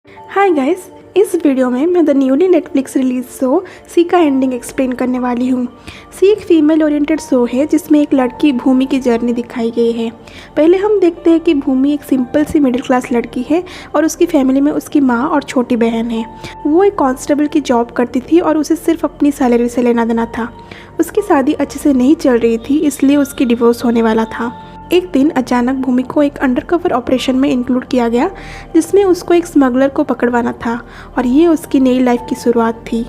Hi guys, इस video में मैं the newly Netflix release show sea का एंडिंग एक्सप्लेन करने वाली हूँ। सी एक फीमेल ओरिएंटेड शो है जिसमें एक लड़की भूमि की जर्नी दिखाई गई है। पहले हम देखते हैं कि भूमि एक सिंपल सी मिडिल क्लास लड़की है और उसकी फैमिली में उसकी माँ और छोटी बहन है। वो एक कांस्टेबल की जॉब करती थी और उसे सिर्फ अपनी सैलरी से लेना देना था। उसकी शादी अच्छे से नहीं चल रही थी, इसलिए उसकी डिवोर्स होने वाला था। एक दिन अचानक भूमि को एक अंडरकवर ऑपरेशन में इंक्लूड किया गया जिसमें उसको एक स्मगलर को पकड़वाना था और ये उसकी नई लाइफ की शुरुआत थी।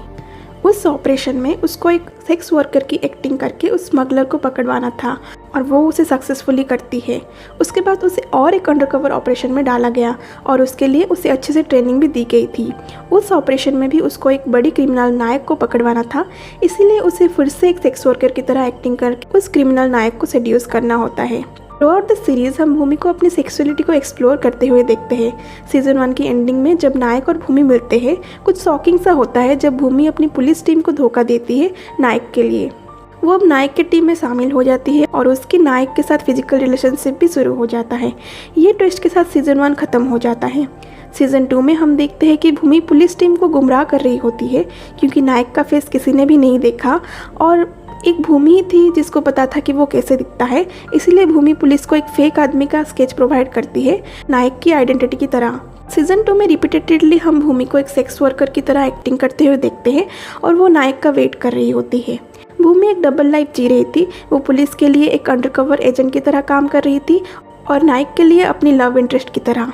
उस ऑपरेशन में उसको एक सेक्स वर्कर की एक्टिंग करके उस स्मगलर को पकड़वाना था और वो उसे सक्सेसफुली करती है। उसके बाद उसे और एक अंडरकवर ऑपरेशन में डाला गया और उसके लिए उसे अच्छे से ट्रेनिंग भी दी गई थी। उस ऑपरेशन में भी उसको एक बड़ी क्रिमिनल नायक को पकड़वाना था, इसीलिए उसे फिर से एक सेक्स वर्कर की तरह एक्टिंग करके उस क्रिमिनल नायक को सेड्यूस करना होता है। थ्रू आउट द सीरीज हम भूमि को अपनी सेक्सुअलिटी को एक्सप्लोर करते हुए देखते हैं। सीजन 1 की एंडिंग में जब नायक और भूमि मिलते हैं, कुछ शॉकिंग सा होता है जब भूमि अपनी पुलिस टीम को धोखा देती है नायक के लिए। वो अब नायक की टीम में शामिल हो जाती है और उसकी नायक के साथ फिजिकल रिलेशनशिप भी शुरू हो जाता है। ये ट्विस्ट के साथ सीजन 1 ख़त्म हो जाता है। सीजन 2 में हम देखते हैं कि भूमि पुलिस टीम को गुमराह कर रही होती है क्योंकि नायक का फेस किसी ने भी नहीं देखा और एक भूमि ही थी जिसको पता था कि वो कैसे दिखता है, इसीलिए भूमि पुलिस को एक फेक आदमी का स्केच प्रोवाइड करती है नायक की आइडेंटिटी की तरह। सीजन 2 में रिपीटेडली हम भूमि को एक सेक्स वर्कर की तरह एक्टिंग करते हुए देखते हैं और वो नायक का वेट कर रही होती है। भूमि एक डबल लाइफ जी रही थी। वो पुलिस के लिए एक अंडरकवर एजेंट की तरह काम कर रही थी और नायक के लिए अपनी लव इंटरेस्ट की तरह।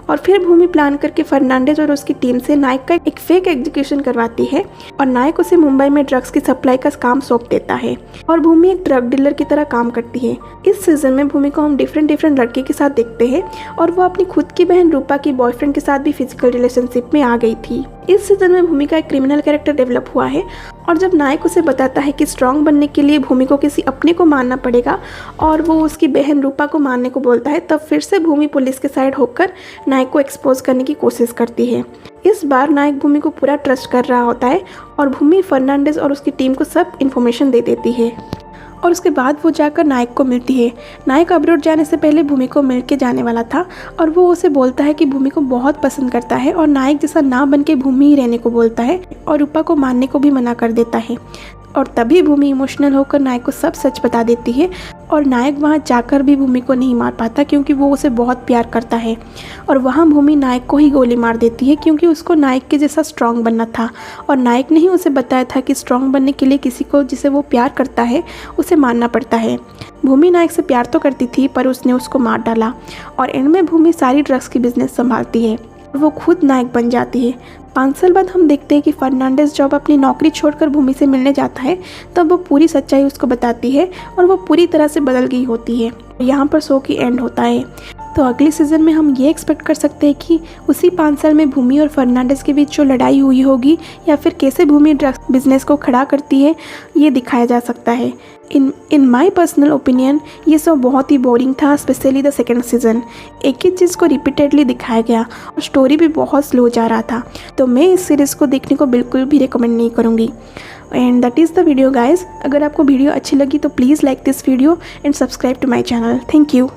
और फिर भूमि प्लान करके फर्नांडिस और उसकी टीम से नायक का एक फेक एग्जीक्यूशन करवाती है और नायक उसे मुंबई में ड्रग्स की सप्लाई का काम सौंप देता है और भूमि एक ड्रग डीलर की तरह काम करती है। इस सीजन में भूमि को हम डिफरेंट लड़के के साथ देखते हैं और वो अपनी खुद की बहन रूपा की बॉयफ्रेंड के साथ भी फिजिकल रिलेशनशिप में आ गई थी। इस सीजन में भूमि का एक क्रिमिनल कैरेक्टर डेवलप हुआ है और जब नायक उसे बताता है कि स्ट्रांग बनने के लिए भूमि को किसी अपने को मारना पड़ेगा और वो उसकी बहन रूपा को मारने को बोलता है, तब फिर से भूमि पुलिस के साइड होकर नायक को एक्सपोज करने की कोशिश करती है। इस बार नायक भूमि को पूरा ट्रस्ट कर रहा होता है और भूमि फर्नांडिस और उसकी टीम को सब इन्फॉर्मेशन दे देती है और उसके बाद वो जाकर नायक को मिलती है। नायक अब्रॉड जाने से पहले भूमि को मिल के जाने वाला था और वो उसे बोलता है कि भूमि को बहुत पसंद करता है और नायक जैसा ना बन के भूमि ही रहने को बोलता है और रूपा को मारने को भी मना कर देता है। और तभी भूमि इमोशनल होकर नायक को सब सच बता देती है और नायक वहाँ जाकर भी भूमि को नहीं मार पाता क्योंकि वो उसे बहुत प्यार करता है और वहाँ भूमि नायक को ही गोली मार देती है क्योंकि उसको नायक के जैसा स्ट्रांग बनना था और नायक ने ही उसे बताया था कि स्ट्रांग बनने के लिए किसी को जिसे वो प्यार करता है उसे मारना पड़ता है। भूमि नायक से प्यार तो करती थी पर उसने उसको मार डाला और एंड में भूमि सारी ड्रग्स की बिजनेस संभालती है और वो खुद नायक बन जाती है। 5 साल बाद हम देखते हैं कि फर्नांडिस जब अपनी नौकरी छोड़कर भूमि से मिलने जाता है तब वो पूरी सच्चाई उसको बताती है और वो पूरी तरह से बदल गई होती है। यहाँ पर शो की एंड होता है। तो अगले सीज़न में हम ये एक्सपेक्ट कर सकते हैं कि उसी 5 साल में भूमि और फर्नांडिस के बीच जो लड़ाई हुई होगी या फिर कैसे भूमि ड्रग्स बिजनेस को खड़ा करती है ये दिखाया जा सकता है। इन माई पर्सनल ओपिनियन ये शो बहुत ही बोरिंग था, स्पेशली द सेकेंड सीज़न। एक ही चीज़ को रिपीटेडली दिखाया गया और स्टोरी भी बहुत स्लो जा रहा था, तो मैं इस सीरीज़ को देखने को बिल्कुल भी रिकमेंड नहीं करूँगी। And that is the video guys. अगर आपको वीडियो अच्छी लगी तो please like this video and subscribe to my channel. Thank you.